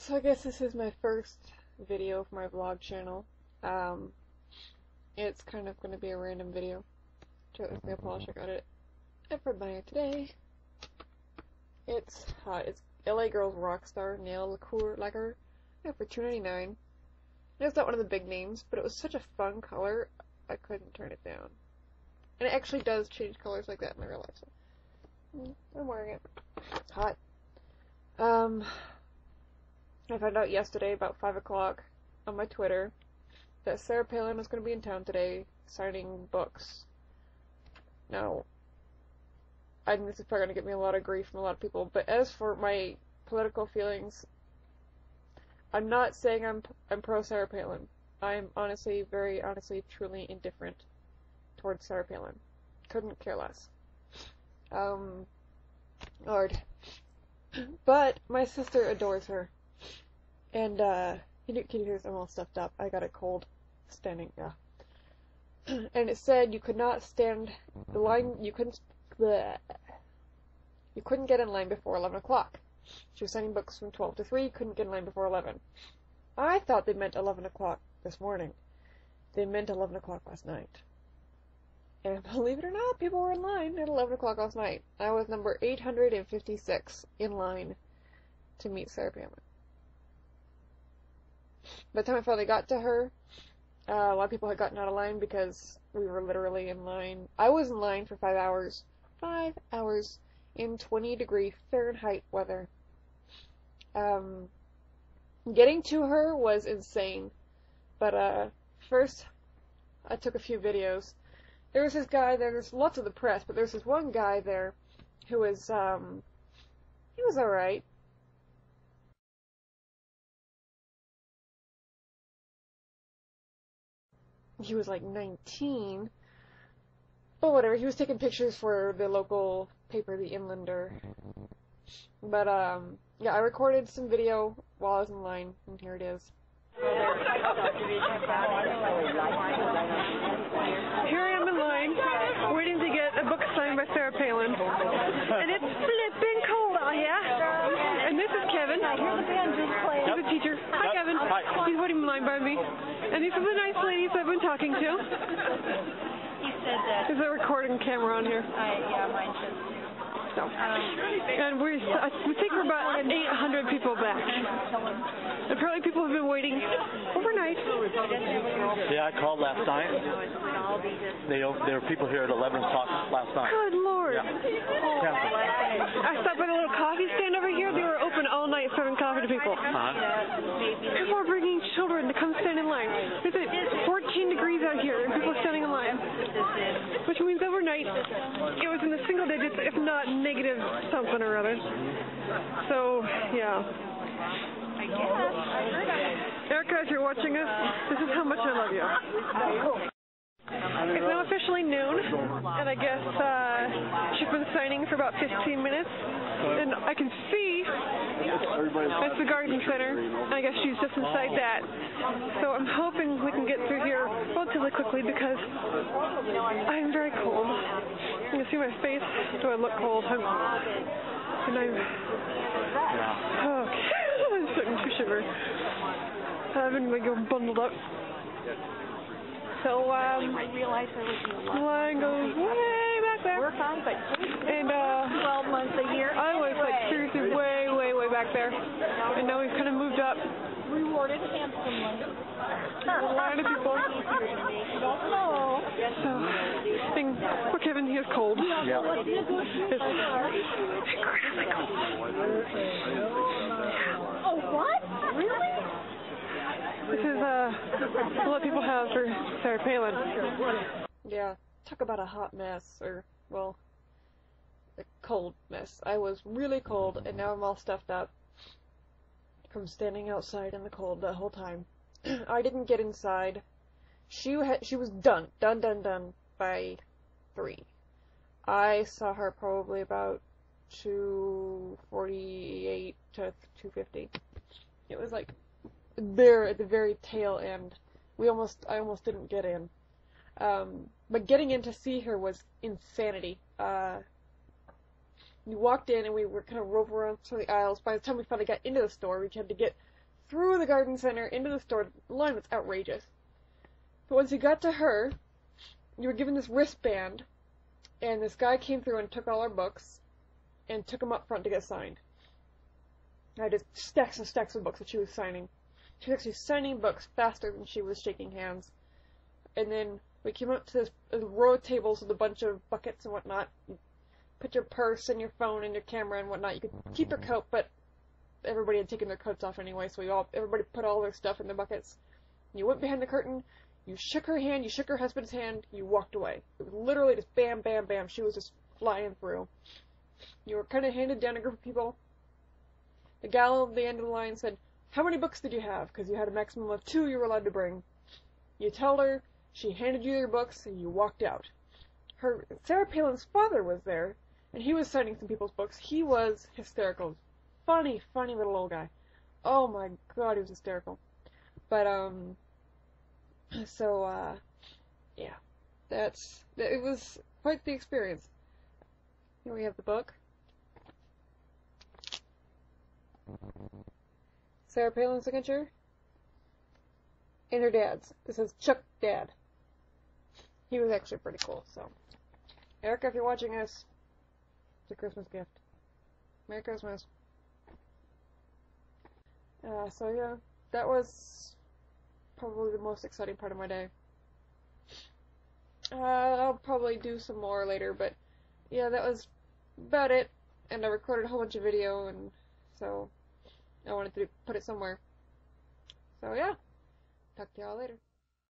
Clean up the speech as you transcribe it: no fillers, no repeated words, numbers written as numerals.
So I guess this is my first video for my vlog channel. It's kind of going to be a random video. With nail polish, I got it at Fred Meyer today. It's hot. It's LA Girls Rockstar Nail Lacquer for $2.99. It's not one of the big names, but it was such a fun color, I couldn't turn it down. And it actually does change colors like that in real life, so I'm wearing it. It's hot. I found out yesterday about 5 o'clock on my Twitter that Srah Palin was going to be in town today signing books. Now, I think this is probably going to get me a lot of grief from a lot of people, but as for my political feelings, I'm not saying I'm pro Srah Palin. I'm honestly, very honestly, truly indifferent towards Srah Palin. Couldn't care less. Lord. But my sister adores her. And, can you hear I'm all stuffed up. I got a cold standing, yeah. And it said you could not stand the line, you couldn't get in line before 11 o'clock. She was signing books from 12 to 3, couldn't get in line before 11. I thought they meant 11 o'clock this morning. They meant 11 o'clock last night. And believe it or not, people were in line at 11 o'clock last night. I was number 856 in line to meet Srah Palin. By the time I finally got to her, a lot of people had gotten out of line because we were literally in line. I was in line for 5 hours. 5 hours in 20-degree Fahrenheit weather. Getting to her was insane. But first, I took a few videos. There was this guy there, there's lots of the press, but there's this one guy there who was, he was alright. He was like 19, but whatever, he was taking pictures for the local paper, the Inlander. But, yeah, I recorded some video while I was in line, and here it is. Here I am in line, waiting to get a book signed by Srah Palin. And it's flipping cold out here. And this is Kevin. He's a teacher. Hi, Kevin. Hi. He's waiting in line by me. And these are the nice ladies I've been talking to. You said that. There's a recording camera on here. Yeah, mine should. So, and we think we're about 800 people back. Apparently people have been waiting overnight. Yeah, I called last night. There were people here at 11 o'clock last night. Good Lord. Yeah. I stopped by the little coffee stand over here. They were open all night serving coffee to people. People are bringing children to come stand in line. It's 14 degrees out here and people are standing in line. Which means overnight it was in the single digits, if not negative something or other. So, yeah. I guess. Erica, if you're watching us, this is how much I love you. It's now officially noon, and I guess she's been signing for about 15 minutes, and I can see that's the garden center, and I guess she's just inside that. So I'm hoping we can get through here relatively quickly because I'm very cold. You can see my face. Do I look cold? I'm okay. I'm starting to shiver. I've been like bundled up. So, realized there was the line goes way back there. Work on, but and, 12 months a year. I was like seriously way, way, way back there. And now we've kind of moved up. Rewarded handsomely. A line of people. So, poor Kevin, he is cold. Yeah. It's incredibly cold. Oh, what? Really? This is, what people have for Srah Palin. Yeah, talk about a hot mess, or, well, a cold mess. I was really cold, and now I'm all stuffed up from standing outside in the cold the whole time. I didn't get inside. She was done by 3. I saw her probably about 2:48 to 2:50. It was like there at the very tail end. I almost didn't get in. But getting in to see her was insanity. We walked in and we were kind of roving around through the aisles. By the time we finally got into the store, we had to get through the garden center into the store. The line was outrageous. But once you got to her, you were given this wristband, and this guy came through and took all our books and took them up front to get signed. I had just stacks and stacks of books that she was signing. She was actually signing books faster than she was shaking hands. And then we came up to this row of tables with a bunch of buckets and whatnot. You put your purse and your phone and your camera and whatnot. You could keep your coat, but everybody had taken their coats off anyway, so everybody put all their stuff in the buckets. You went behind the curtain, you shook her hand, you shook her husband's hand, you walked away. It was literally just bam, bam, bam. She was just flying through. You were kind of handed down a group of people. The gal at the end of the line said, "How many books did you have?" Because you had a maximum of 2 you were allowed to bring. You told her, she handed you your books, and you walked out. Srah Palin's father was there, and he was signing some people's books. He was hysterical. Funny, funny little old guy. Oh my god, he was hysterical. But, yeah. It was quite the experience. Here we have the book. Srah Palin's signature. And her dad's. This is Chuck Dad. He was actually pretty cool, so. Erica, if you're watching this, it's a Christmas gift. Merry Christmas. So yeah, that was probably the most exciting part of my day. I'll probably do some more later, but yeah, that was about it. And I recorded a whole bunch of video, and so I wanted to put it somewhere. So yeah, talk to y'all later.